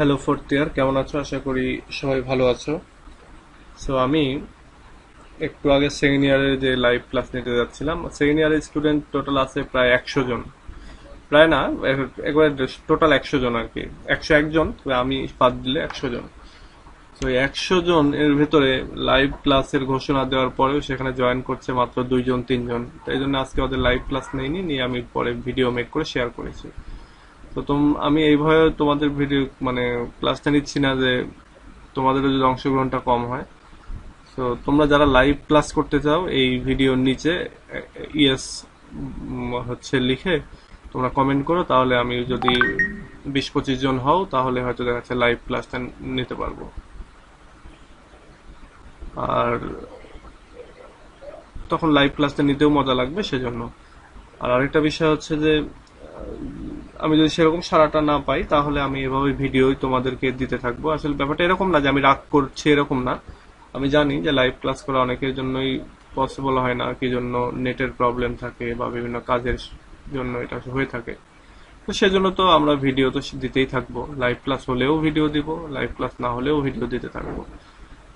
Hello fourth year, কেমন আছো? আশা করি সবাই ভালো আছো। সো আমি একটু আগে সেকেন্ড ইয়ারের যে লাইভ ক্লাস নিতে যাচ্ছিলাম, সেকেন্ড ইয়ারের স্টুডেন্ট টোটাল আছে প্রায় 100 জন। প্রায় না, একবারে টোটাল 100 জন আর কি। 101 জন, তবে আমি বাদ দিলে 100 জন। তো এই 100 জন এর ভেতরে লাইভ ক্লাসের ঘোষণা দেওয়ার পরেও সেখানে জয়েন করছে মাত্র 2 জন 3 জন। তাই জন্য আজকে ওদের লাইভ ক্লাস নেইনি, নিয়ে আমি পরে ভিডিও মেক করে শেয়ার করেছি। তো আমি এইভাবে তোমাদের ভিডিও মানে ক্লাসটা নিচ্ছি না যে তোমাদেরও যদি অংশগ্রহণটা কম হয়। তো তোমরা যারা লাইভ ক্লাস করতে চাও এই ভিডিওর নিচে ইয়েস হচ্ছে লিখে তোমরা কমেন্ট করো, তাহলে আমি যদি 20-25 জন হও তাহলে হয়তো দেখা যাচ্ছে লাইভ ক্লাসটা নিতে পারবো। আর তখন লাইভ ক্লাসটা নিতেও মজা লাগবে সেজন্য। আর আরেকটা বিষয় হচ্ছে যে আমি যদি সেরকম সাড়াটা না পাই তাহলে আমি এভাবে ভিডিওই তোমাদেরকে দিতে থাকবো। আসলে ব্যাপারটা এরকম না যে আমি রাগ করছি, এরকম না। আমি জানি যে লাইভ ক্লাস করা অনেকের জন্যই পসিবল হয় না, কি জন্য নেটের প্রবলেম থাকে বা বিভিন্ন কাজের জন্য এটা হয়ে থাকে। তো সেজন্য তো আমরা ভিডিও তো দিতেই থাকবো, লাইভ ক্লাস হলেও ভিডিও দিব, লাইভ ক্লাস না হলেও ভিডিও দিতে থাকবো,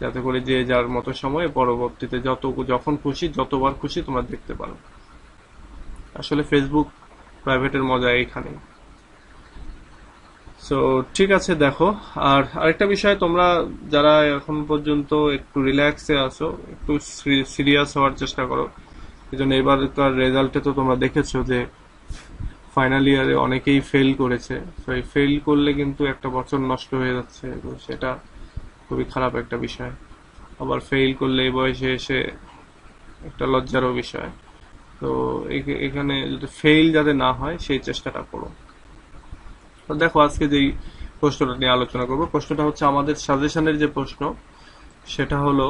যাতে করে যে যার মতো সময়ে পরবর্তীতে যখন খুশি যতবার খুশি তোমরা দেখতে পারো। আসলে ফেসবুক প্রাইভেটের মজা এইখানেই। সো ঠিক আছে, দেখো। আর আরেকটা বিষয়, তোমরা যারা এখন পর্যন্ত একটু রিল্যাক্সে আছো, একটু সিরিয়াস হওয়ার চেষ্টা করো। এই জন্য এবারকার রেজাল্টে তো তোমরা দেখেছো যে ফাইনাল ইয়ারে অনেকেই ফেল করেছে। তো এই ফেল করলে কিন্তু একটা বছর নষ্ট হয়ে যাচ্ছে, তো সেটা খুবই খারাপ একটা বিষয়। আবার ফেল করলে এই বয়সে এসে একটা লজ্জারও বিষয়। তো এখানে যদি ফেল যাতে না হয় সেই চেষ্টাটা করো। তো দেখো, আজকে যেই প্রশ্নটা নিয়ে আলোচনা করব, প্রশ্নটা হচ্ছে আমাদের সাজেশনের যে প্রশ্ন, সেটা হলো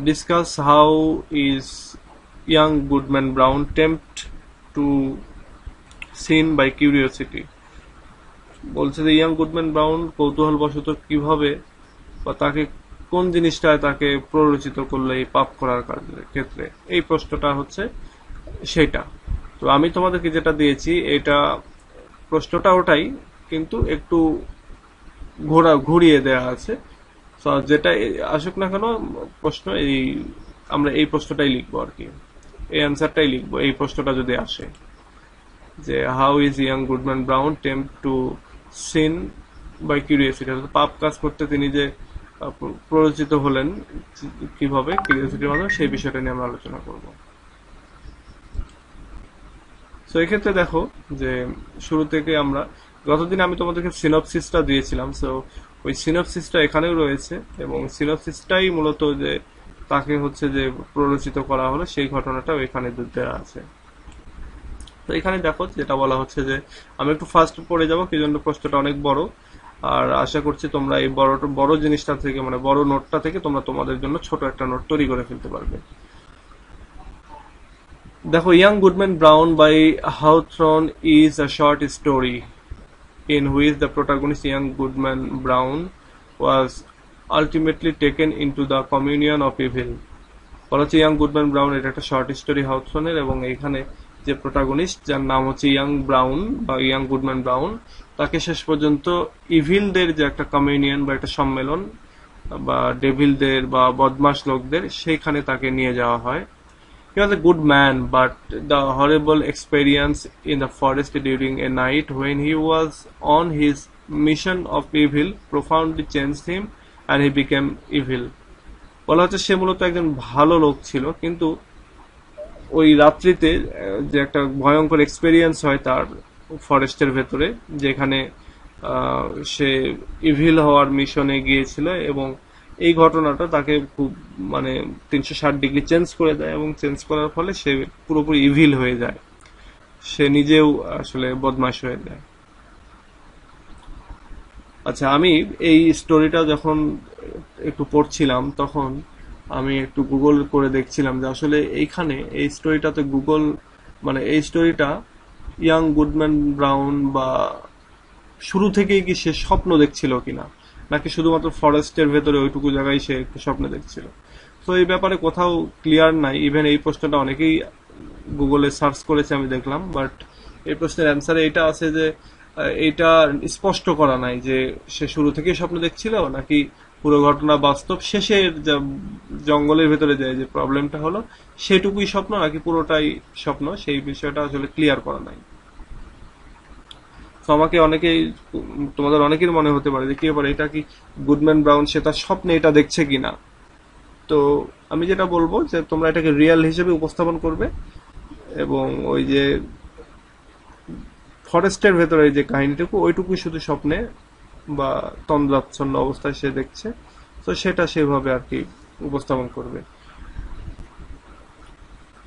discuss how is young Goodman Brown tempt to sin by curiosity. বলছে যে ইয়াং গুডম্যান ব্রাউন কৌতূহলবশত কিভাবে বা তাকে কোন জিনিসটায় তাকে প্ররোচিত করলো এই পাপ করার ক্ষেত্রে, এই প্রশ্নটা হচ্ছে সেটা। তো আমি তোমাদেরকে যেটা দিয়েছি এটা প্রশ্নটা ওটাই, কিন্তু একটু ঘুরিয়ে দেওয়া আছে। তো যেটা আসুক না কেন প্রশ্ন, আমরা এই প্রশ্নটাই লিখবো আর কি, এই অ্যান্সারটাই লিখবো এই প্রশ্নটা যদি আসে, যে how is young Goodman Brown tempt to sin by curiosity, পাপ কাজ করতে তিনি যে প্ররোচিত হলেন কিভাবে, কিউরিয়াসিটির মাধ্যমে, সেই বিষয়টা নিয়ে আমরা আলোচনা করব। তো এক্ষেত্রে দেখো যে শুরু থেকে আমরা গতদিন আমি তোমাদেরকে সিনপসিসটা দিয়েছিলাম। সো ওই সিনপসিসটা এখানেও রয়েছে, এবং সিনপসিসটাই মূলত যে তাকে হচ্ছে যে প্ররোচিত করা হলো সেই ঘটনাটাও এখানে দেওয়া আছে। তো এখানে দেখো যেটা বলা হচ্ছে যে আমি একটু ফার্স্ট পড়ে যাবো, কি জন্য প্রশ্নটা অনেক বড়। আর আশা করছি তোমরা এই বড় জিনিসটা থেকে, মানে বড় নোটটা থেকে তোমরা তোমাদের জন্য ছোট একটা নোট তৈরি করে ফেলতে পারবে। দেখো, young Goodman Brown by Hawthorne is a short story in which the protagonist young Goodman Brown was ultimately taken into the communion of evil. বলা হচ্ছে ইয়াং গুডম্যান ব্রাউন, এটা একটা শর্ট স্টোরি হাউথসনের, এবং এখানে যে প্রোটাগনিস্ট যার নাম হচ্ছে ইয়াং ব্রাউন বা ইয়াং গুডম্যান ব্রাউন, তাকে শেষ পর্যন্ত ইভিলদের যে একটা কমিউনিয়ন বা একটা সম্মেলন বা ডেভিলদের বা বদমাশ লোকদের, সেইখানে তাকে নিয়ে যাওয়া হয়। He was a good man, but the horrible experience in the forest during a night when he was on his mission of evil profoundly changed him and he became evil. বলা হচ্ছে সে মূলত একজন ভালো লোক ছিল, কিন্তু ওই রাত্রিতে যে একটা ভয়ঙ্কর এক্সপেরিয়েন্স হয় তার ফরেস্টের ভেতরে, যেখানে সে ইভিল হওয়ার মিশনে গিয়েছিল, এবং এই ঘটনাটা তাকে খুব মানে 360 ডিগ্রি চেঞ্জ করে দেয়, এবং চেঞ্জ করার ফলে সে পুরোপুরি ইভিল হয়ে যায়, সে নিজেও আসলে বদমাশ হয়ে যায়। আচ্ছা, আমি এই স্টোরিটা যখন একটু পড়ছিলাম তখন আমি একটু গুগল করে দেখছিলাম যে আসলে এইখানে এই স্টোরিটাতে মানে এই স্টোরিটা ইয়াং গুডম্যান ব্রাউন বা শুরু থেকেই কি সে স্বপ্ন দেখছিল কিনা, নাকি শুধুমাত্র ফরেস্টের ভেতরে ওইটুকু জায়গায় সে একটু স্বপ্ন দেখছিল। তো এই ব্যাপারে কোথাও ক্লিয়ার নাই। ইভেন এই প্রশ্নটা অনেকেই গুগলে সার্চ করেছে আমি দেখলাম, বাট এই প্রশ্নের অ্যান্সারে এটা আছে যে এটা স্পষ্ট করা নাই যে সে শুরু থেকে স্বপ্ন দেখছিল নাকি পুরো ঘটনা বাস্তব, শেষের জঙ্গলের ভেতরে যায় যে প্রবলেমটা হলো সেটুকুই স্বপ্ন নাকি পুরোটাই স্বপ্ন, সেই বিষয়টা আসলে ক্লিয়ার করা নাই। তো আমাকে অনেকেই, তোমাদের অনেকের মনে হতে পারে যে কি ব্যাপার, এটা কি গুডম্যান ব্রাউন সে তার স্বপ্নে এটা দেখছে কিনা। তো আমি যেটা বলবো যে তোমরা এটাকে রিয়েল হিসেবে উপস্থাপন করবে, এবং ওই যে ফরেস্টের ভেতরে যে কাহিনীটুকু ওইটুকুই শুধু স্বপ্নে বা তন্দ্রাচ্ছন্ন অবস্থায় সে দেখছে, তো সেটা সেভাবে আর কি উপস্থাপন করবে।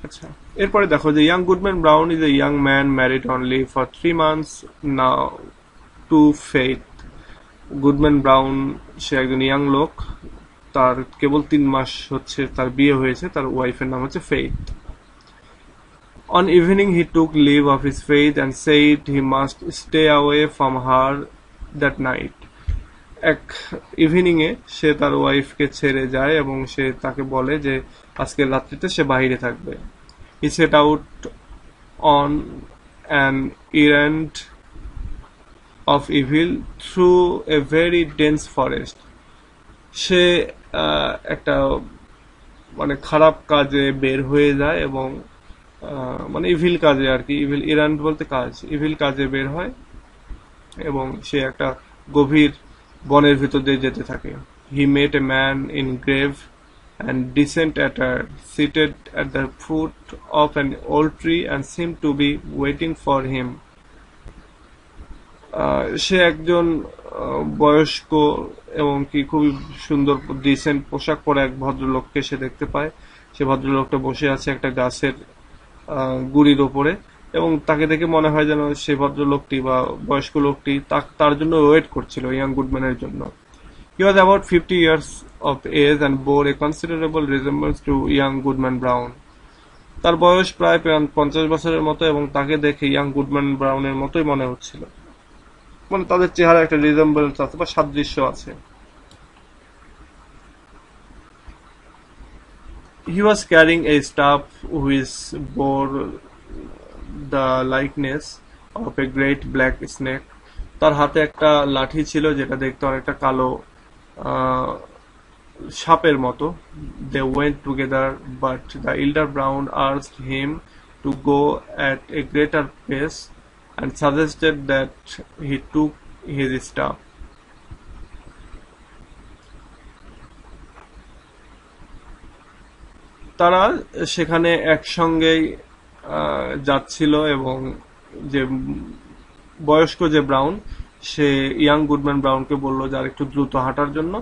আচ্ছা, এরপরে দেখো যে young Goodman Brown is a young man married only for 3 months now to Faith. Goodman Brown সে একজন ইয়াং লোক, তার কেবল 3 মাস হচ্ছে তার বিয়ে হয়েছে, তার ওয়াইফের নাম হচ্ছে faith. On evening he took leave of his faith and said he must stay away from her that night. এক ইভিনিং এ সে তার ওয়াইফকে ছেড়ে যায় এবং সে তাকে বলে যে আজকে রাত্রিতে সে বাইরে থাকবে। He set out on an errand of evil through a very dense forest. সে একটা মানে খারাপ কাজে বের হয়ে যায় এবং মানে ইভিল কাজে আর কি, ইভিল ইরান্ড বলতে কাজ, ইভিল কাজে বের হয় এবং সে একটা গভীর বনের ভিতর দিয়ে যেতে থাকে। He met a man in grave and decent at her, seated at the foot of an old tree and seemed to be waiting for him. সে একজন বয়স্ক এবং কি খুবই সুন্দর ডিসেন্ট পোশাক পরা এক ভদ্রলোককে সে দেখতে পায়। সে ভদ্রলোকটা বসে আছে একটা গাছের গুড়ির ওপরে এবং তাকে দেখে মনে হয় যেন সে ভদ্রলোকটি বা বয়স্ক লোকটি তার জন্য ওয়েট করছিল, ইয়াং গুডম্যানের জন্য। He was about 50 years of age and bore a considerable resemblance to young Goodman Brown. তার বয়স প্রায় 50 বছরের মতো এবং তাকে দেখে ইয়াং গুডম্যান ব্রাউনের মতোই মনে হচ্ছিল, মানে তাদের চেহারা একটা রিজেম্বলেন্স আছে বা সাদৃশ্য আছে। He was carrying a staff which bore the likeness of a great black snake. তার হাতে একটা লাঠি ছিল যেটা দেখতে অনেকটা কালো সাপের মতো। They went together, but the elder Brown urged him to go at a greater pace and suggested that he took his staff. তারা সেখানে একসঙ্গেই যাচ্ছিল এবং যে বয়স্ক যে ব্রাউন সে ইয়াং গুডম্যান ব্রাউনকে বলল যে আর একটু দ্রুত হাঁটার জন্য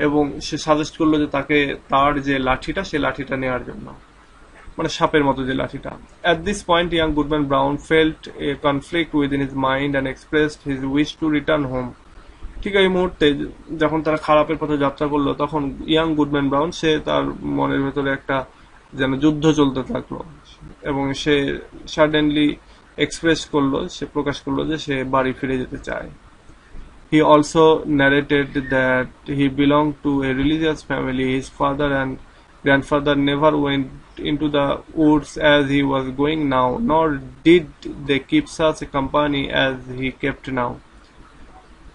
এবং সে সাজেস্ট করলো যে তাকে তার যে লাঠিটা সে লাঠিটা নেওয়ার জন্য, মানে সাপের মতো যে লাঠিটা। At this point young Goodman Brown felt a conflict within his mind and expressed his wish to return home. ঠিক এই মুহূর্তে যখন তারা খারাপের পথে যাত্রা করলো তখন ইয়াং গুডম্যান ব্রাউন সে তার মনের ভেতরে একটা যেন যুদ্ধ চলতে থাকলো এবং সে সাডেনলি এক্সপ্রেস করলো, সে প্রকাশ করলো যে সে বাড়ি ফিরে যেতে চায়। He also narrated that he belonged to a religious family. His father and grandfather never went into the woods as he was going now, nor did they keep such a company as he kept now.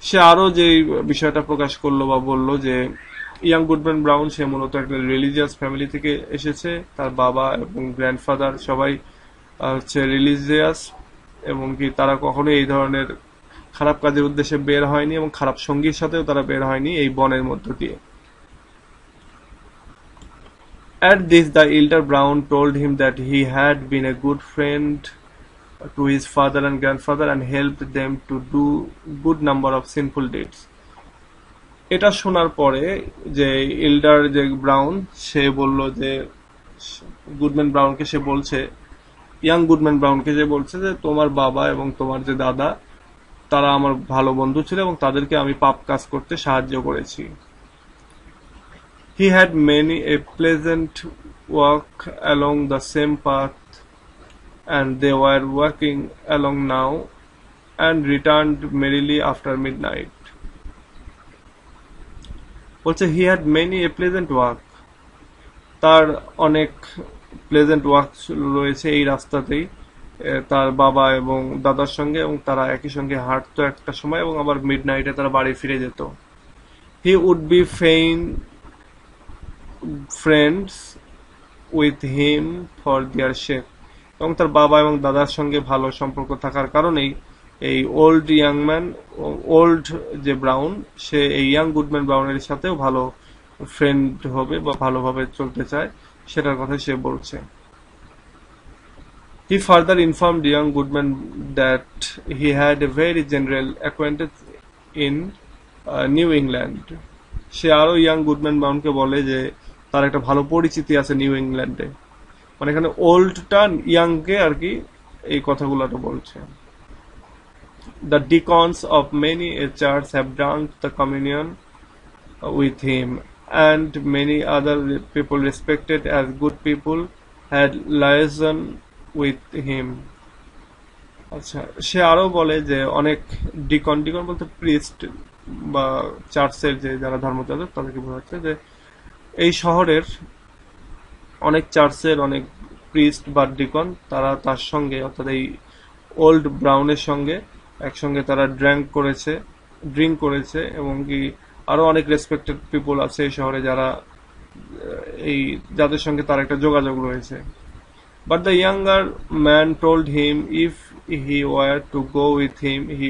সে আরো যে বিষয়টা প্রকাশ করলো বা বললো যে young Goodman Brown সে মূলত একটা religious family থেকে এসেছে, তার বাবা এবং গ্র্যান্ডফাদার সবাই হচ্ছে রিলিজিয়াস এবং কি তারা কখনো এই ধরনের খারাপ কাজের উদ্দেশ্যে বের হয়নি এবং খারাপ সঙ্গীর সাথেও তারা বের হয়নি এই বনের মধ্য দিয়ে। At this the elder Brown told him that he had been a good friend to his father and grandfather and helped them to do good number of sinful deeds. এটা শোনার পরে যে এল্ডার যে ব্রাউন সে বলল যে গুডম্যান ব্রাউনকে সে বলছে, young Goodman ব্রাউনকে যে বলছে যে তোমার বাবা এবং তোমার যে দাদা তারা আমার ভালো বন্ধু ছিল এবং তাদেরকে আমি পাপ কাজ করতে সাহায্য করেছি। He had many a pleasant walk along the same path and they were walking along now and returned merrily after midnight. বলছে he had many a pleasant walk, তার অনেক প্লেজেন্ট ওয়াক রয়েছে এই রাস্তাতেই তার বাবা এবং দাদার সঙ্গে, এবং তারা একই সঙ্গে হাঁটতো একটা সময়, এবং আবার মিডনাইটে তারা বাড়ি ফিরে যেত। He would be fain friends with him for their shape, এবং তার বাবা এবং দাদার সঙ্গে ভালো সম্পর্ক থাকার কারণেই এই ওল্ড যে ব্রাউন, সে এই ইয়াং গুডম্যান ব্রাউনের সাথেও ভালো ফ্রেন্ড হবে বা ভালোভাবে চলতে চায়, সেটার কথা সে বলছে। He further informed young Goodman that he had a very general acquaintance in New England. সে আরো ইয়াং গুডম্যান ব্রাউনকে বলে যে তার একটা ভালো পরিচিতি আছে নিউ ইংল্যান্ডে, মানে এখানে ওল্ডটা ইয়াংকে আর কি এই কথাগুলো বলছে। The deacons of many a church have drunk the communion with him, and many other people respected as good people had liaison with him. আচ্ছা, সে আরো বলে যে অনেক ডিকন বলতে প্রিস্ট বা চার্চের যে যারা ধর্মযাজক তাদেরকে বোঝাচ্ছে যে এই শহরের অনেক চার্চের অনেক প্রিস্ট বা ডিকন তারা তার সঙ্গে, অর্থাৎ এই ওল্ড ব্রাউনের সঙ্গে একসঙ্গে তারা ড্রিঙ্ক করেছে, এবং কি আরো অনেক রেসপেক্টেড পিপল আছে এই শহরে যাদের সঙ্গে তার একটা যোগাযোগ রয়েছে। But the younger man told him if he were to go with him, he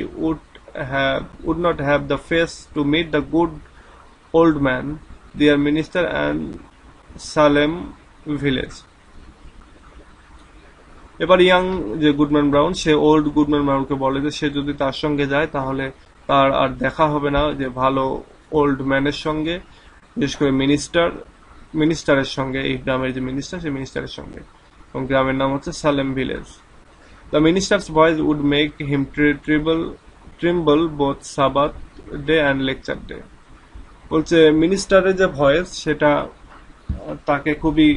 would not have the face to meet the good old man, their minister, and Salem village. এবার ইয়াং যে Goodman Brown, সে old Goodman ব্রাউনকে বলে যে সে যদি তার সঙ্গে যায় তাহলে তার আর দেখা হবে না যে ভালো ওল্ড ম্যানের সঙ্গে, বিশেষ করে মিনিস্টারের সঙ্গে, এই গ্রামের যে মিনিস্টার সেই মিনিস্টারের সঙ্গে, এবং গ্রামের নাম হচ্ছে Salem village. The minister's voice would make him tremble both Sabbath day and lecture day. বলছে মিনিস্টারের যে ভয়েস সেটা তাকে খুবই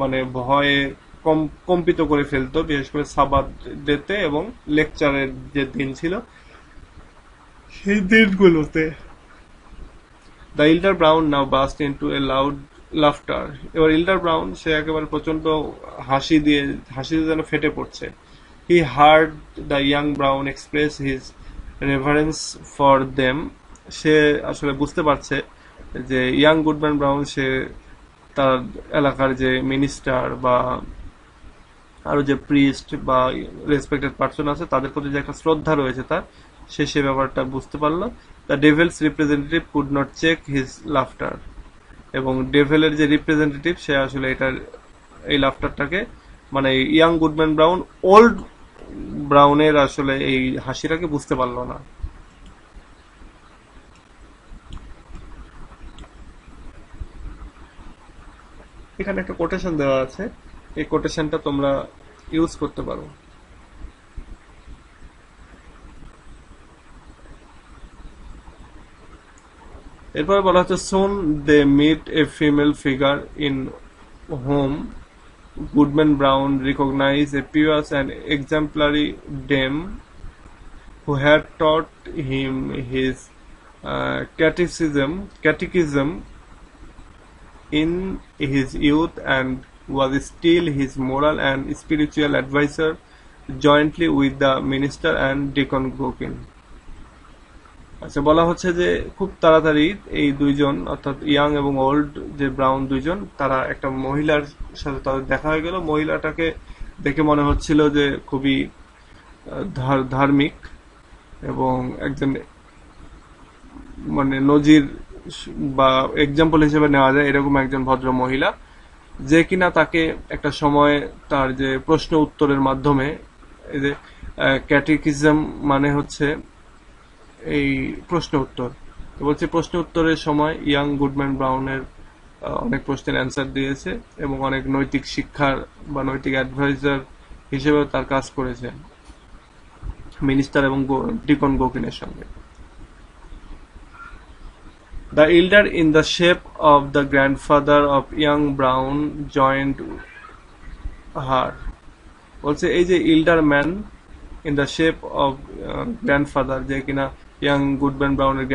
মানে ভয়ে কম্পিত করে ফেলতো, বিশেষ করে সাবাত ডেতে এবং লেকচারের যে দিন ছিল সেই দিনগুলোতে। The elder Brown now burst into a loud laughter. এবার ইল্ডার ব্রাউন সে একেবারে প্রচন্ড হাসিতে যেন ফেটে পড়ছে। He heard the young Brown express his reverence for them. সে আসলে বুঝতে পারছে যে ইয়াং গুডম্যান ব্রাউন সে তার এলাকার যে মিনিস্টার বা আরো যে প্রিস্ট বা রেসপেক্টেড পার্সন আছে তাদের প্রতি যে একটা শ্রদ্ধা রয়েছে তার, সে ব্যাপারটা বুঝতে পারলো। The devil's representative could not check his laughter, এবং ডেভেলের যে রিপ্রেজেন্টেটিভ সে আসলে এই লাফটারটাকে, মানে ইয়াং গুডম্যান ব্রাউন ওল্ড ব্রাউনের আসলে এই হাসিটাকে বুঝতে পারলো না। এখানে একটা কোটেশন দেওয়া আছে, এই কোটেশনটা তোমরা ইউজ করতে পারো। এরপরে বলা হচ্ছে soon they meet a female figure in whom Goodman Brown recognized a pious and exemplary dame who had taught him his catechism in his youth and was still his moral and spiritual advisor jointly with the minister and Deacon Gokin. আচ্ছা, বলা হচ্ছে যে খুব তাড়াতাড়ি এই দুইজন, অর্থাৎ young এবং ওল্ড যে ব্রাউন দুইজন, তারা একটা মহিলার সাথে তাদের দেখা হয়ে গেল। মহিলাটাকে দেখে মনে হচ্ছিল যে খুবই ধার্মিক এবং একজন মানে নজির বা এক্সাম্পল হিসেবে নেওয়া যায় এরকম একজন ভদ্র মহিলা, যে কিনা তাকে একটা সময় তার যে প্রশ্ন উত্তরের মাধ্যমে, এই যে ক্যাটেকিজম মানে হচ্ছে এই প্রশ্ন উত্তর, তো বলছে প্রশ্ন উত্তরের সময় ইয়াং গুডম্যান ব্রাউনের অনেক প্রশ্নের অ্যান্সার দিয়েছে এবং অনেক নৈতিক শিক্ষার বা নৈতিক অ্যাডভাইজার হিসেবে তার কাজ করেছে মিনিস্টার এবং ডিকন গোকিনের সঙ্গে। The elder in the shape of the grandfather of young Brown joined her. বলছে এই যে elder man in the shape of grandfather, যে কিনা ইয়াং গুডম্যান ব্রাউনের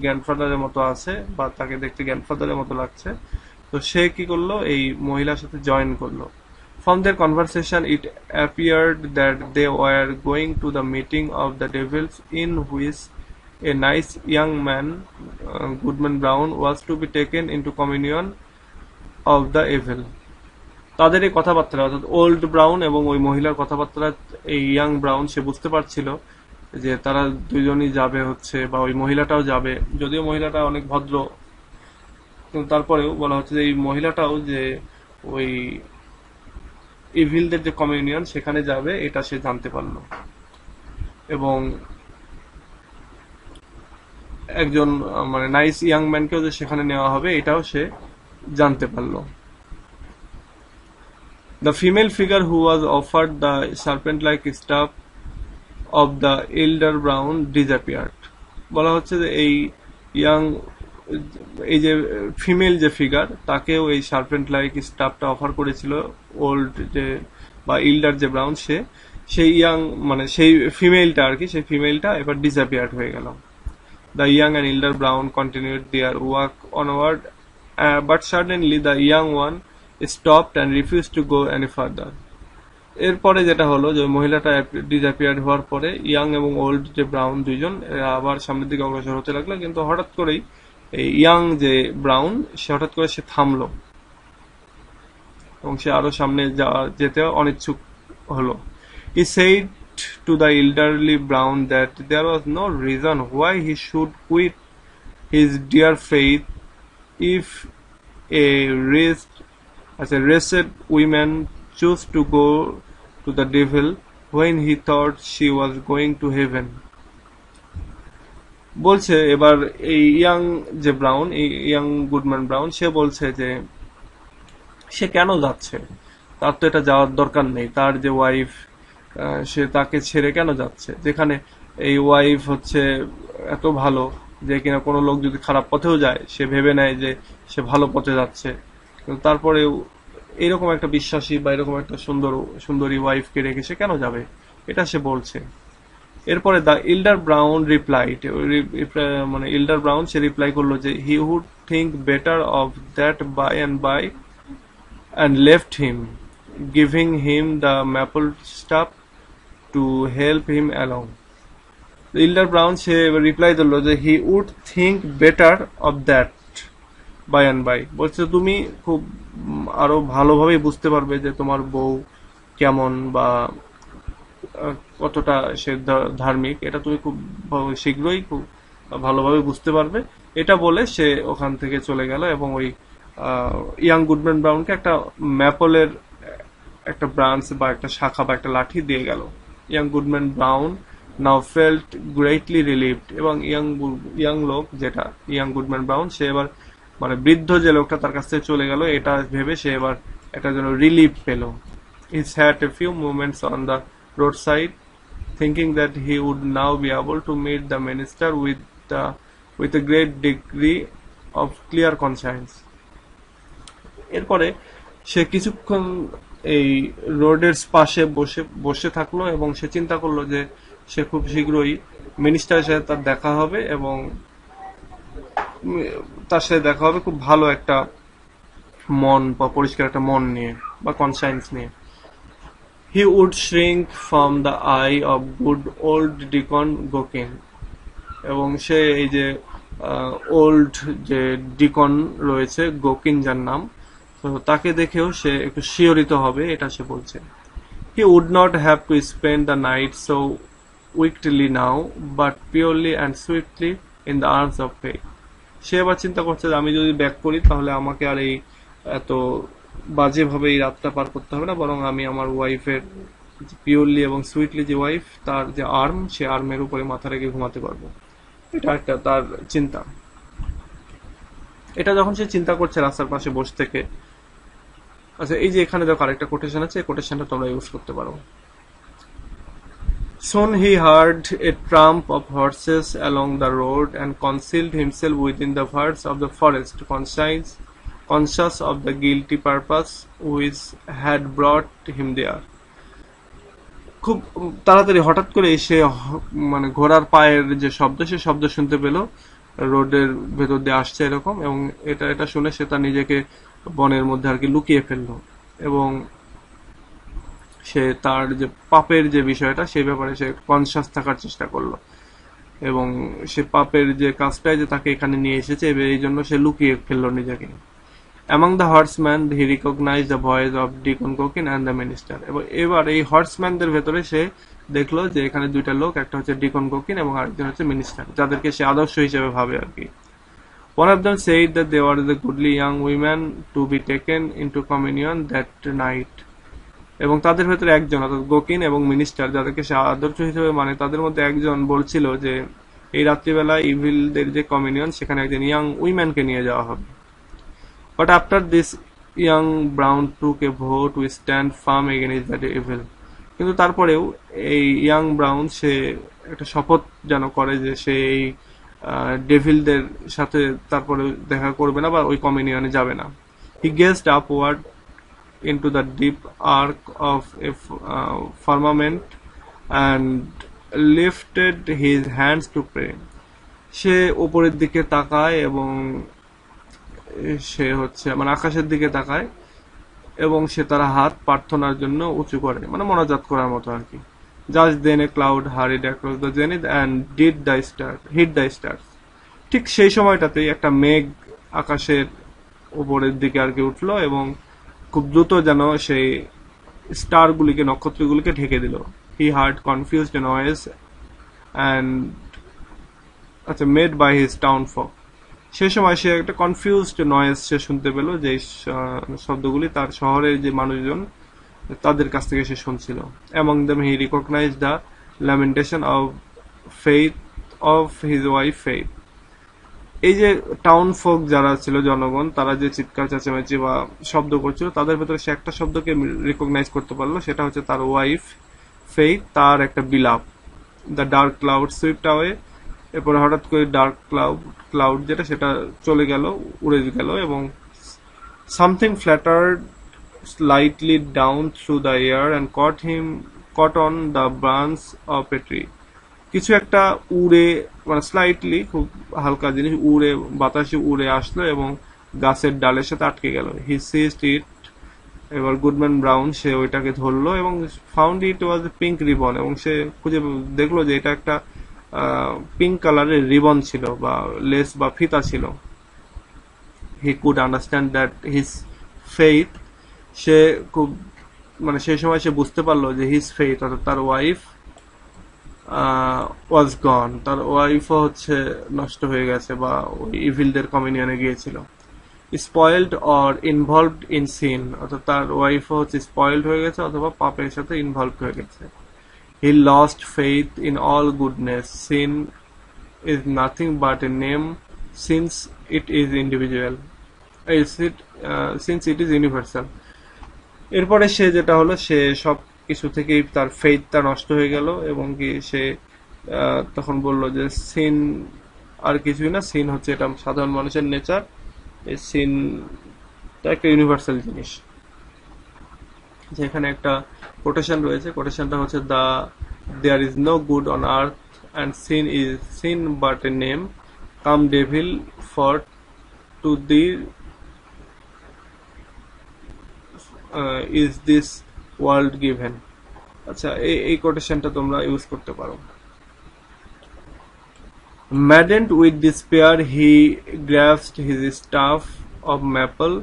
গ্র্যান্ডফাদারের মতো আছে বা তাকে দেখতে গ্র্যান্ডফাদারের মতো লাগছে, তো সে কি করলো, এই মহিলার সাথে জয়েন করলো। From their conversation, it appeared that they were going to the meeting of the devils, in which a nice young man, Goodman Brown, was to be taken into communion of the evil. তাদের এই কথাবার্তা অর্থাৎ old brown এবং ওই মহিলার কথাবার্তা এই young brown সে বুঝতে পারছিল যে তারা দুজনই যাবে হচ্ছে, বা ওই মহিলাটাও যাবে, যদিও মহিলাটা অনেক ভদ্র, কিন্তু তারপরেও বলা হচ্ছে যে এই মহিলাটাও যে ওই ইভিলদের যে কমিউনিয়ন সেখানে যাবে এটা সে জানতে পারলো, এবং একজন মানে নাইস ইয়াং ম্যানকেও যে সেখানে নেওয়া হবে এটাও সে জানতে পারলো। The female figure who was offered the serpent-like staff of the elder Brown disappeared. বলা হচ্ছে যে এই যে ফিমেল যে ফিগার তাকেও এই সার্পেন্ট লাইক স্টাফটা অফার করেছিল ওল্ড যে বা ইল্ডার যে ব্রাউন সেই ইয়াং মানে সেই ফিমেলটা আর কি, সেই ফিমেলটা এবার ডিসঅ্যাপিয়ার্ড হয়ে গেল। The young and elder Brown continued their work onward, but suddenly the young one stopped and refused to go any further. এরপরে যেটা হলো যে মহিলাটা ডিসঅ্যাপিয়ার্ড হওয়ার পরে ইয়াং এবং ওল্ড যে ব্রাউন দুইজন আবার সামনের দিকে অগ্রসর হতে লাগলো, কিন্তু হঠাৎ করেই এই ইয়াং যে ব্রাউন সে হঠাৎ করে সে থামলো এবং সে আরো সামনে যেতে অনিচ্ছুক হলো। He said to the elderly Brown that there was no reason why he should quit his dear faith if as a wretched woman chose to go to the devil when he thought she was going to heaven. বলছে এবার এই young যে brown, এই young Goodman Brown, সে বলছে যে সে কেন যাচ্ছে, তার তো এটা যাওয়ার দরকার নেই, তার যে ওয়াইফ সে তাকে ছেড়ে কেন যাচ্ছে, যেখানে এই ওয়াইফ হচ্ছে এত ভালো যে কিনা কোনো লোক যদি খারাপ পথেও যায় সে ভেবে নেয় যে সে ভালো পথে যাচ্ছে, কিন্তু তারপরেও এরকম একটা বিশ্বাসী বা এরকম একটা সুন্দরী ওয়াইফকে রেখে সে কেন যাবে, এটা সে বলছে। এরপরে দ্য ইল্ডার ব্রাউন রিপ্লাইড, মানে ইল্ডার ব্রাউন সে রিপ্লাই করলো যে he would think better of that by and left him, giving him the maple staff to help him along. Elder Brown সে রিপ্লাই দিল যে he would think better of that by and by, বলছে তুমি খুব আরো ভালোভাবে বুঝতে পারবে যে তোমার বউ কেমন বা কতটা সে ধার্মিক, এটা তুমি খুব শীঘ্রই খুব ভালোভাবে বুঝতে পারবে। এটা বলে সে ওখান থেকে চলে গেল এবং ওই ইয়াং গুডম্যান ব্রাউনকে একটা ম্যাপলের একটা ব্রাঞ্চ বা একটা শাখা বা একটা লাঠি দিয়ে গেল। ইয়াং গুডম্যান ব্রাউন নাও ফেল্ট গ্রেটলি রিলিভড, এবং ইয়াং লোক যেটা ইয়াং গুডম্যান ব্রাউন সে এবার মানে বৃদ্ধ যে লোকটা তার কাছ থেকে চলে গেল এটা ভেবে সে এবার একটা যেন রিলিফ পেল। He sat a few moments on the roadside, thinking that he would now be able to meet the minister with a great degree of clear conscience. এরপরে সে কিছুক্ষণ এই রোডের পাশে বসে থাকলো এবং সে চিন্তা করলো যে সে খুব শীঘ্রই মিনিস্টারের সাথে তার দেখা হবে এবং তার সাথে দেখা হবে খুব ভালো একটা মন বা পরিষ্কার একটা মন নিয়ে বা কনসায়েন্স নিয়ে। He would shrink from the eye of good old Deacon Gokin, এবং সে এই যে ওল্ড যে ডিকন রয়েছে গোকিন যার নাম, তো তাকে দেখেও সে একটু শিহরিত হবে, এটা সে বলছে। He would not have to spend the night so wickedly now, but purely and swiftly in the arms of faith. সে এবার চিন্তা করছে যে আমি যদি ব্যাক করি তাহলে আমাকে আর এই এত বাজেভাবে এই রাতটা পার করতে হবে না, বরং আমি আমার ওয়াইফের পিওরলি এবং সুইটলি যে ওয়াইফ তার যে আর্ম সে আর্মের উপরে মাথা রেখে ঘুমাতে পারবো, এটা একটা তার চিন্তা। এটা যখন সে চিন্তা করছে রাস্তার পাশে বসে থেকে, আচ্ছা এই যে এখানে দেখো আরেকটা কোটেশন আছে, এই কোটেশনটা তোমরা ইউজ করতে পারো। Soon he heard a tramp of horses along the road and concealed himself within the verge of the forest, conscious of the guilty purpose which had brought him there. খুব তাড়াতাড়ি হঠাৎ করে সে মানে ঘোড়ার পায়ের যে শব্দ সে শব্দ শুনতে পেল, রোডের ভেতর দিয়ে আসছে এরকম, এবং এটা শুনে সে তার নিজেকে বনের মধ্যে আর কি লুকিয়ে ফেললো এবং সে তার যে পাপের যে বিষয়টা সেই ব্যাপারে সে কনসাস থাকার চেষ্টা করলো, এবং সে পাপের যে কাজটাই যে তাকে এখানে নিয়ে এসেছে এই জন্য সে লুকিয়ে ফেললো নিজেকে। Among the horsemen he recognized the voice of Deacon Cokin and the minister. এবার এই হর্সম্যানদের ভেতরে সে দেখলো যে এখানে দুইটা লোক, একটা হচ্ছে ডিকন কোকিন এবং আরেকজন হচ্ছে মিনিস্টার, যাদেরকে সে আদর্শ হিসেবে ভাবে আর কি। One of them said that they were the goodly young women to be taken into communion that night. এবং তাদের ভেতরে একজন অর্থাৎ গোকিন এবং মিনিস্টার, যাদেরকে সে আদর্শ হিসেবে মানে, তাদের মধ্যে একজন বলছিল যে এই রাত্রিবেলা ইভিলদের যে কমিউনিয়ন সেখানে একজন ইয়াং উইম্যানকে নিয়ে যাওয়া হবে। But after this, young Brown took a vow to stand firm against the evil. কিন্তু তারপরেও এই ইয়াং ব্রাউন সে একটা শপথ যেন করে যে সে এই ডেভিলদের সাথে তারপরে দেখা করবে না বা ওই কমিউনিয়নে যাবে না। He gazed upward into the deep arc of a firmament and lifted his hands to pray. সে উপরের দিকে তাকায় এবং সে হচ্ছে মানে আকাশের দিকে তাকায় এবং সে তার হাত প্রার্থনার জন্য উঁচু করে, মানে মোনাজাত করার মতো আর কি। Just then a cloud hurried across the zenith and hit the stars. ঠিক সেই সময়টাতেই একটা মেঘ আকাশের উপরের দিকে আর কি উঠলো এবং খুব দ্রুত যেন সেই স্টারগুলিকে, নক্ষত্রগুলিকে ঢেকে দিল। He heard confused noise and made by his townfolk. সেই সময় সে একটা কনফিউজড নয়েজ সে শুনতে পেল, যে শব্দগুলি তার শহরের যে মানুষজন তাদের কাছ থেকে সে শুনছিল। Among them he recognized the lamentation of faith of his wife Faith. এই যে টাউন ফোক যারা ছিল, জনগণ, তারা যে চিৎকার চেঁচামেচি বা শব্দ করছিল, তাদের ভেতরে সে একটা শব্দকে রিকগনাইজ করতে পারলো, সেটা হচ্ছে তার ওয়াইফ ফেইথ, তার একটা বিলাপ। The dark cloud swept away. এরপরে হঠাৎ করে ডার্ক ক্লাউড যেটা সেটা চলে গেল, উড়ে গেল, এবং something ফ্ল্যাটার্ড slightly down through the air and caught on the branch of a tree. কিছু একটা উড়ে, মানে স্লাইটলি, খুব হালকা জিনিস উড়ে বাতাসে উড়ে আসলো এবং গাছের ডালের সাথে আটকে গেল। He seized it. এবার গুডম্যান ব্রাউন সে ওইটাকে ধরলো এবং found it was a pink ribbon, এবং সে খুঁজে দেখলো যে এটা একটা পিঙ্ক কালারের রিবন ছিল বা লেস বা ফিতা ছিল। He could understand that his faith, সে খুব মানে সেই সময় সে বুঝতে পারলো যে his faith অর্থাৎ তার ওয়াইফ was gone, তার ওয়াইফও হচ্ছে নষ্ট হয়ে গেছে বা ওই ইভিলদের কমিউনিয়নে গিয়েছিল। Spoiled or involved in sin, অর্থাৎ তার ওয়াইফও হচ্ছে স্পয়েলড হয়ে গেছে অথবা পাপের সাথে ইনভলভ হয়ে গেছে। He lost faith in all goodness. Sin is nothing but a name since it is individual. Since it is universal. এরপরে সে যেটা হলো, সে সব কিছু থেকেই তার ফেইথটা নষ্ট হয়ে গেল এবং কি সে তখন বলল যে সিন আর কিছুই না, সিন হচ্ছে এটা সাধারণ মানুষের নেচার, এই সিনটা একটা ইউনিভার্সাল জিনিস। যেখানে একটা কোটেশন রয়েছে, কোটেশনটা হচ্ছে there is no good on earth and sin but a name, come devil for to thee is this world given. আচ্ছা, এই কোটেশনটা তোমরা ইউজ করতে পারো। Maddened with despair, he grasped his staff of maple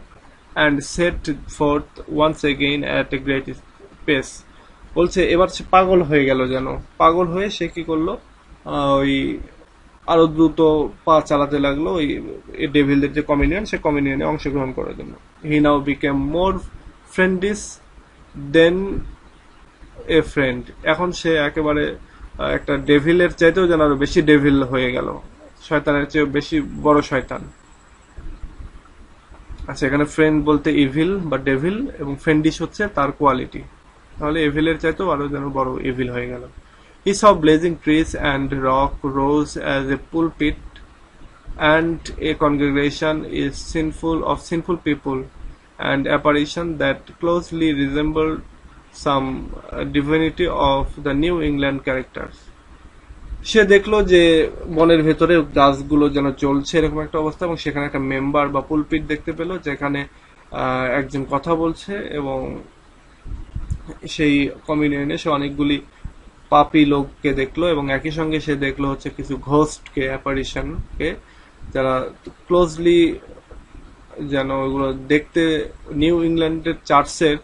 and set forth once again at a great pace. বলছে এবার সে পাগল হয়ে গেল, যেন পাগল হয়ে সে কি করলো, ওই আরো দ্রুত পা চালাতে লাগলো ওই ডেভিলদের যে কমিউনিয়ন, সে কমিউনিয়নে অংশগ্রহণ করার জন্য। He now became more friendless than a friend. এখন সে একেবারে একটা ডেভিলের চাইতেও যেন আরো বেশি ডেভিল হয়ে গেল, শয়তানের চেয়ে বেশি বড় শয়তান। আচ্ছা, এখানে ফ্রেন্ড বলতে ইভিল বা ডেভিল, এবং ফ্রেন্ডিশ হচ্ছে তার কোয়ালিটি, তাহলে এভিলের চাইতেও আরো যেন বড় ইভিল হয়ে গেল। He saw blazing trees and rock rose as a pulpit, and a congregation is sinful people, and apparition that closely resembled some divinity of the New England characters. সে দেখলো যে বনের ভেতরে গাছগুলো যেন চলছে এরকম একটা অবস্থা, এবং সেখানে একটা মেম্বার বা পুলপিট দেখতে পেলো যেখানে একজন কথা বলছে, এবং সেই কমিউনিয়নে সে অনেকগুলি পাপী লোককে দেখলো এবং একই সঙ্গে সে দেখলো হচ্ছে কিছু ঘোস্টকে, অ্যাপারিশনকে, যারা ক্লোজলি যেন ওগুলো দেখতে নিউ ইংল্যান্ডের চার্চের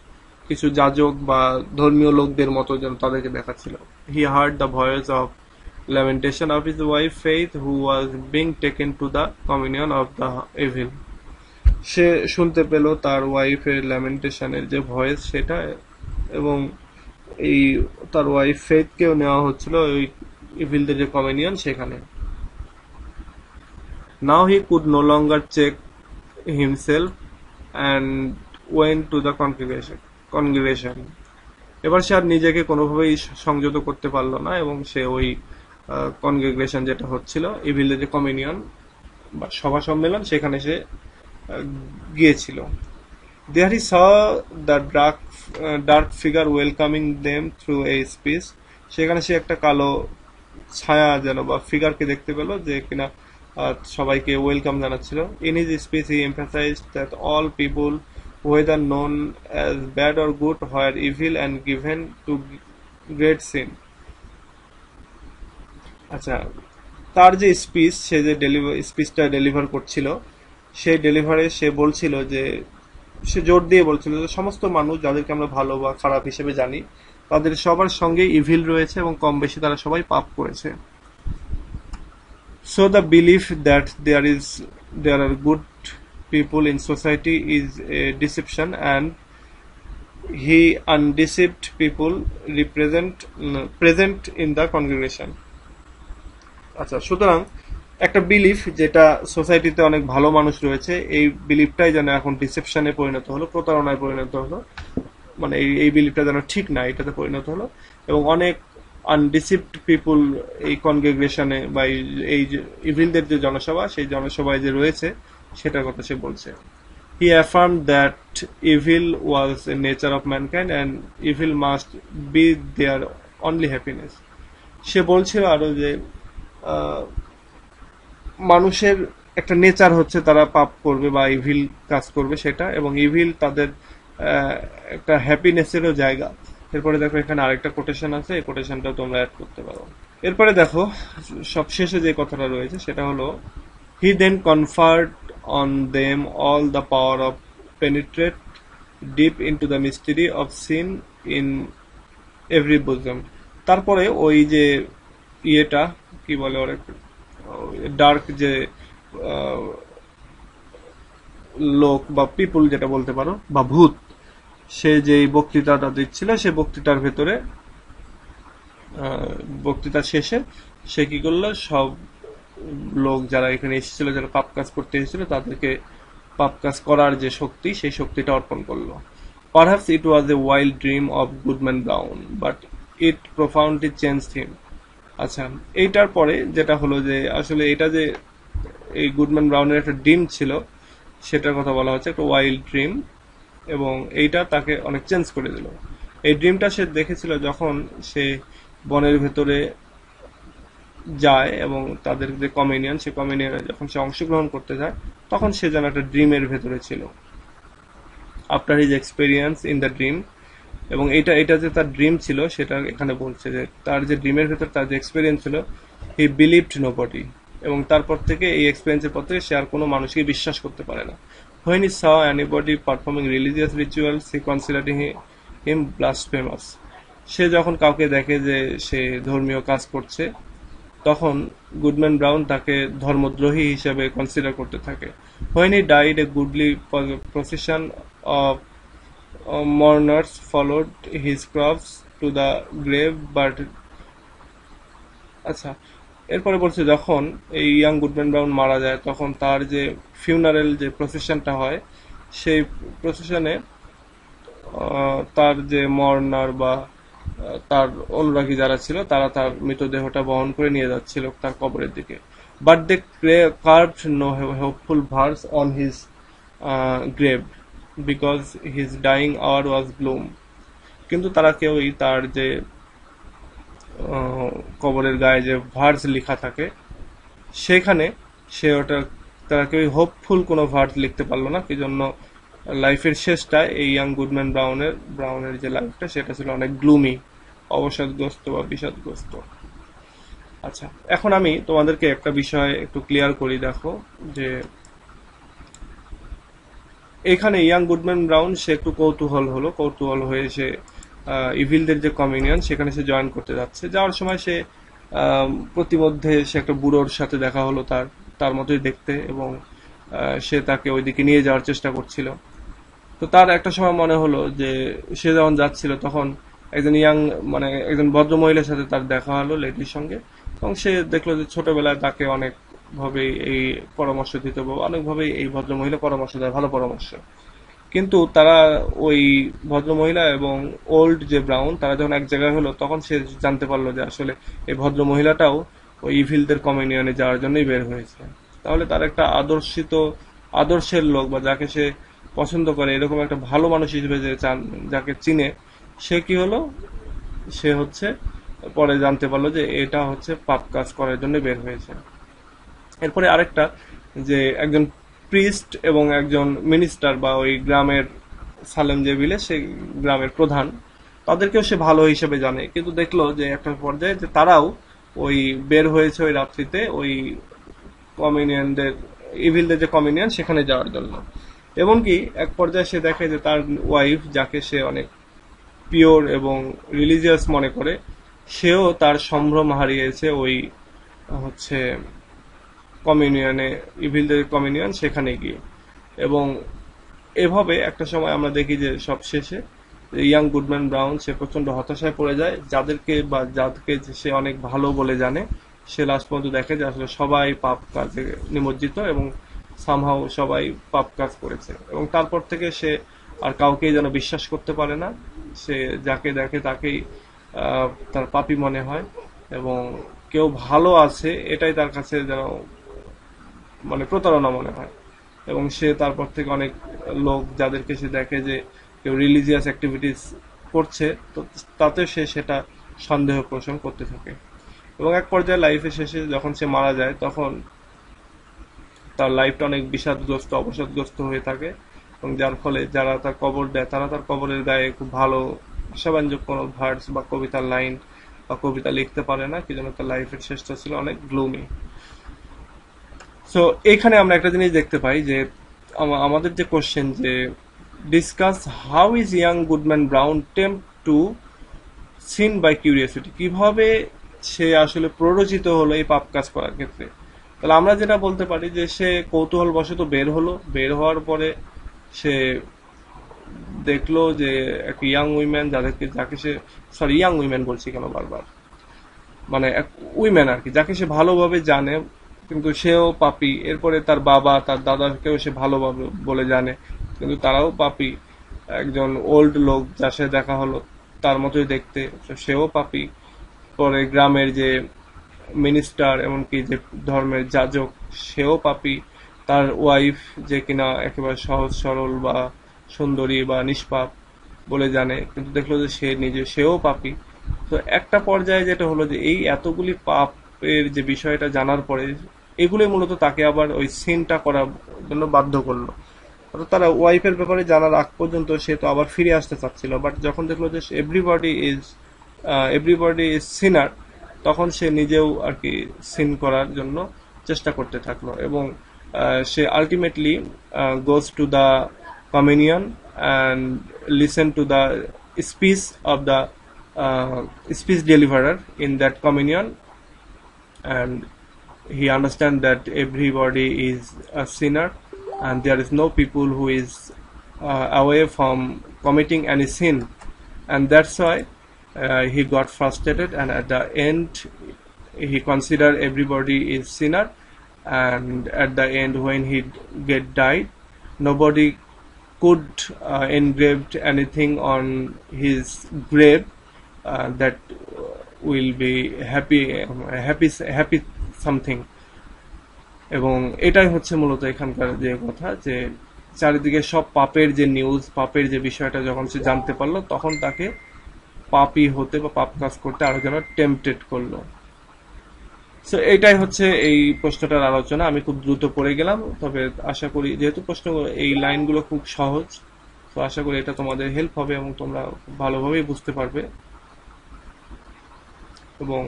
কিছু যাজক বা ধর্মীয় লোকদের মতো যেন তাদেরকে দেখাচ্ছিল। হি heard the voice of lamentation of his wife Faith, who was being taken to the communion of the evil. সে শুনতে পেল তার ওয়াইফের ল্যামেন্টেশনের যে ভয়েস সেটা, এবং এই তার ওয়াইফ ফেথকেও নেওয়া হচ্ছিল ওই ইভিলদের যে কমিউনিয়ন সেখানে। Now he could no longer check himself and went to the congregation. এবার সে আর নিজেকে কোনোভাবেই সংযত করতে পারলো না এবং সে ওই কনগ্রেগেশন যেটা হচ্ছিল ইভিলের যে কমিউনিয়ন বা সভা সম্মেলন সেখানে সে গিয়েছিল। There he saw the dark figure welcoming them through a space. সেখানে সে একটা কালো ছায়া যেন বা ফিগারকে দেখতে পেল যে কিনা সবাইকে welcome জানাচ্ছিল। In his speech he emphasized that all people, whether known as bad or good, were evil and given to great sin. আচ্ছা, তার যে স্পিচ, সে যে স্পিচটা ডেলিভার করছিল, সেই ডেলিভারে সে বলছিল যে, সে জোর দিয়ে বলছিল যে সমস্ত মানুষ যাদেরকে আমরা ভালো বা খারাপ হিসেবে জানি তাদের সবার সঙ্গে ইভিল রয়েছে এবং কম বেশি তারা সবাই পাপ করেছে। So the belief that there are good people in society is a deception, and he undeceived people present in the congregation. আচ্ছা, সুতরাং একটা বিলিফ যেটা সোসাইটিতে অনেক ভালো মানুষ রয়েছে, এই বিলিফটাই যেন এখন ডিসেপশনে পরিণত হলো, প্রতারণায় পরিণত হলো, মানে এই বিলিফটা যেন ঠিক না এটাতে পরিণত হলো, এবং অনেক আনডিসিভড পিপুল এই কনগ্রেগেশনে বা এই ইভিলদের যে জনসভা, সেই জনসভায় যে রয়েছে সেটার কথা সে বলছে। He affirmed that evil was a nature of mankind and evil must be their only happiness. সে বলছিল আরো যে মানুষের একটা নেচার হচ্ছে তারা পাপ করবে বা ইভিল কাজ করবে সেটা, এবং ইভিল তাদের একটা হ্যাপিনেসেরও জায়গা। এরপরে দেখো এখানে আরেকটা কোটেশন আছে, এই কোটেশনটা তোমরা অ্যাড করতে পারো। এরপরে দেখো সবশেষে যে কথাটা রয়েছে সেটা হলো, he then conferred on them all the power of penetrate deep into the mystery of sin in every bosom. তারপরে ওই যে ইয়েটা কি বলে, ওর ডার্ক যে লোক বা পিপুল যেটা বলতে পারো বা ভূত, সে যে বক্তৃতাটা দিচ্ছিল সে বক্তৃতার ভেতরে বক্তৃতার শেষে সে কি করলো, সব লোক যারা এখানে এসেছিল, যারা পাপ কাজ করতে এসেছিল, তাদেরকে পাপ কাজ করার যে শক্তি, সেই শক্তিটা অর্পণ করলো। Perhaps it was a wild dream of Goodman Brown, but it profoundly changed him. আচ্ছা, এইটার পরে যেটা হলো যে আসলে এটা যে এই গুডম্যান ব্রাউনের একটা ড্রিম ছিল সেটার কথা বলা হচ্ছে, একটা ওয়াইল্ড ড্রিম, এবং এইটা তাকে অনেক চেঞ্জ করে দিল। এই ড্রিমটা সে দেখেছিল যখন সে বনের ভেতরে যায় এবং তাদের যে কমিউনিয়ন, সে কমিউনিয়নে যখন সে অংশগ্রহণ করতে যায় তখন সে যেন একটা ড্রিমের ভেতরে ছিল। After his experience in the dream, এবং এটা যে তার ড্রিম ছিল সেটা এখানে বলছে যে তার যে ড্রিমের ভেতর তার যে এক্সপিরিয়েন্স ছিল, হি বিলিভড নোবডি, এবং তারপর থেকে এই এক্সপিরিয়েন্সের পর থেকে সে আর কোনো মানুষকে বিশ্বাস করতে পারে না। When he saw anybody performing religious rituals, he considered him blasphemous. সে যখন কাউকে দেখে যে সে ধর্মীয় কাজ করছে, তখন গুডম্যান ব্রাউন তাকে ধর্মদ্রোহী হিসেবে কনসিডার করতে থাকে। When he died, a goodly procession of mourners followed his corpse to the grave, but আচ্ছা, এরপরে বলছে যখন এই ইয়াং গুডম্যান ব্রাউন মারা যায় তখন তার যে ফিউনারেল যে প্রসেশনটা হয়, সেই প্রসেশনে তার যে মর্নার বা তার অনুরাগী যারা ছিল তারা তার মৃতদেহটা বহন করে নিয়ে যাচ্ছিল তার কবরের দিকে। But they carved no hopeful verse on his grave because his dying hour was gloom. কিন্তু তারা কেউই তার যে কবরের গায়ে যে ভার্স লেখা থাকে সেখানে সে ওটা তারা কেউই হোপফুল কোনো ভার্স লিখতে পারলো না, কি জন্য লাইফের শেষটা এই ইয়াং গুডম্যান ব্রাউনের যে লাইফটা সেটা ছিল অনেক গ্লুমি, অবসাদগ্রস্ত বা বিষাদগ্রস্ত। আচ্ছা, এখন আমি তোমাদেরকে একটা বিষয় একটু ক্লিয়ার করি। দেখো যে এখানে ইয়াং গুডম্যান ব্রাউন সে একটু কৌতূহল হয়ে সে ইভিলদের যে কমিউনিয়ন সেখানে সে জয়েন করতে যাচ্ছে। যাওয়ার সময় সে প্রতিমধ্যে সে একটা বুড়োর সাথে দেখা হলো, তার মতোই দেখতে, এবং সে তাকে ওইদিকে নিয়ে যাওয়ার চেষ্টা করছিল। তো তার একটা সময় মনে হলো যে সে যখন যাচ্ছিল তখন একজন ভদ্র মহিলার সাথে তার দেখা হলো, লেডির সঙ্গে, এবং সে দেখলো যে ছোটবেলায় তাকে অনেকভাবেই এই পরামর্শ দিত, বা অনেকভাবেই এই ভদ্র মহিলা পরামর্শ দেয়, ভালো পরামর্শ। কিন্তু তারা ওই ভদ্র মহিলা এবং ওল্ড যে ব্রাউন তারা যখন এক জায়গায় হলো তখন সে জানতে পারলো যে আসলে এই ভদ্র মহিলাটাও ওই ইভিলদের কমিউনিয়নে যাওয়ার জন্যই বের হয়েছে। তাহলে তার একটা আদর্শের লোক, বা যাকে সে পছন্দ করে, এরকম একটা ভালো মানুষ হিসেবে যে যাকে চিনে, সে কি হলো, সে হচ্ছে পরে জানতে পারলো যে এটা হচ্ছে পাপ কাজ করার জন্য বের হয়েছে। এরপরে আরেকটা, যে একজন প্রিস্ট এবং একজন মিনিস্টার, বা ওই গ্রামের সালেম যে ভিলেজ সেই গ্রামের প্রধান, তাদেরকেও সে ভালো হিসেবে জানে, কিন্তু দেখলো যে একটা পর্যায়ে যে তারাও ওই বের হয়েছে ওই রাত্রিতে ওই কমিউনিয়নদের, ইভিলদের যে কমিউনিয়ন সেখানে যাওয়ার জন্য। এমনকি এক পর্যায়ে সে দেখে যে তার ওয়াইফ, যাকে সে অনেক পিওর এবং রিলিজিয়াস মনে করে, সেও তার সম্ভ্রম হারিয়েছে ওই হচ্ছে কমিউনিয়নে, ইভিলদের কমিউনিয়ন সেখানে গিয়ে। এবং এভাবে একটা সময় আমরা দেখি যে সব শেষে ইয়াং গুডম্যান ব্রাউন সে প্রচন্ড হতাশায় পড়ে যায়, যাদেরকে সে অনেক ভালো বলে জানে, সে লাস্ট পর্যন্ত দেখে যে আসলে সবাই পাপ কাজে নিমজ্জিত, এবং সামহাও সবাই পাপ কাজ করেছে। এবং তারপর থেকে সে আর কাউকেই যেন বিশ্বাস করতে পারে না, সে যাকে দেখে তাকেই তার পাপী মনে হয়, এবং কেউ ভালো আছে এটাই তার কাছে যেন প্রতারণা মনে হয়। এবং সে তারপর থেকে অনেক লোক যাদেরকে সে দেখে যে কেউ রিলিজিয়াস অ্যাক্টিভিটিস করছে, তো তাতে সে সেটা সন্দেহ পোষণ করতে থাকে। এবং এক পর্যায়ে লাইফের শেষে যখন সে মারা যায় তখন তার লাইফটা অনেক বিষাদগ্রস্ত, অবসাদগ্রস্ত হয়ে থাকে, এবং যার ফলে যারা তার কবর দেয় তারা তার কবরের গায়ে খুব ভালো আশাব্যঞ্জক কোনো ভার্স বা কবিতার লাইন বা কবিতা লিখতে পারে না, কি জন্য তার লাইফের শেষটা ছিল অনেক গ্লুমি। সো এখানে আমরা একটা জিনিস দেখতে পাই যে আমাদের যে কোশ্চেন, যে discuss how is young Goodman Brown tempt to sin by curiosity, কিভাবে সে আসলে প্ররোচিত হলো এই পাপ কাজ করার ক্ষেত্রে। তাহলে আমরা যেটা বলতে পারি যে সে কৌতূহল বশত বের হওয়ার পরে সে দেখলো যে এক ইয়াং উইম্যান, যাকে সে ইয়াং উইম্যান বলছি কেন বারবার, এক উইম্যান আর কি, যাকে সে ভালোভাবে জানে, কিন্তু সেও পাপী। এরপরে তার বাবা, তার দাদাকেও সে ভালোভাবে বলে জানে, কিন্তু তারাও পাপী। একজন ওল্ড লোক যার সাথে দেখা হলো তার মতোই দেখতে, সেও পাপী। পরে গ্রামের যে মিনিস্টার, এমনকি যে ধর্মের যাজক, সেও পাপী। তার ওয়াইফ যে কিনা একেবারে সহজ সরল বা সুন্দরী বা নিষ্পাপ বলে জানে, কিন্তু দেখলো যে সেও পাপী। তো একটা পর্যায়ে যেটা হলো যে এই এতগুলি পাপের যে বিষয়টা জানার পরে এগুলি মূলত তাকে আবার ওই সিনটা করার জন্য বাধ্য করলো। তারা ওয়াইফের ব্যাপারে জানার আগ পর্যন্ত সে তো আবার ফিরে আসতে চাচ্ছিল, বাট যখন দেখলো যে এভরিবডি ইজ সিনার, তখন সে নিজেও আর কি সিন করার জন্য চেষ্টা করতে থাকলো। এবং সে ultimately goes to the communion and listen to the speech of the speech deliverer in that communion, and he understands that everybody is a sinner and there is no people who is away from committing any sin, and that's why he got frustrated, and at the end he considered everybody is sinner, and at the end when he died, nobody could engraved anything on his grave that will be happy something. এবং এটাই হচ্ছে মূলত এখানকার যে কথা, যে চারিদিকে সব পাপের যে নিউজ, পাপের যে বিষয়টা যখন সে জানতে পারলো, তখন তাকে পাপী হতে বা পাপ কাজ করতে আরো যেন টেম্পটেড করলো। সো এইটাই হচ্ছে এই প্রশ্নটার আলোচনা। আমি খুব দ্রুত পড়ে গেলাম, তবে আশা করি যেহেতু প্রশ্ন এই লাইনগুলো খুব সহজ, তো আশা করি এটা তোমাদের হেল্প হবে এবং তোমরা খুব ভালোভাবেই বুঝতে পারবে। এবং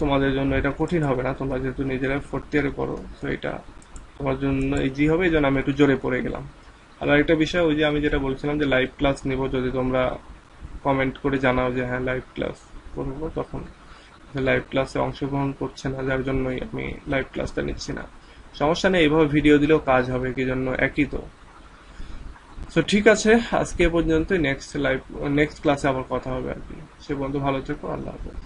তোমাদের জন্য এটা কঠিন হবে না, তোমরা যেহেতু নিজেরা ফোর্থ ইয়ারে করো, তো এটা তোমার জন্য ইজি হবে। এই জন্য আমি একটু জোরে পড়ে গেলাম। আর একটা বিষয়, ওই যে আমি যেটা বলছিলাম যে লাইভ ক্লাস নিব, যদি তোমরা কমেন্ট করে জানাও যে হ্যাঁ লাইভ ক্লাস করবো, তখন লাইভ ক্লাসে অংশগ্রহণ করছে না, যার জন্যই আমি লাইভ ক্লাসটা নিচ্ছি না। সমস্যা নেই, এইভাবে ভিডিও দিলেও কাজ হবে, কি জন্য একই তো। তো ঠিক আছে, আজকে এ পর্যন্ত। নেক্সট ক্লাসে আবার কথা হবে আর কি। সে পর্যন্ত ভালো থেকো, আল্লাহ হাফেজ।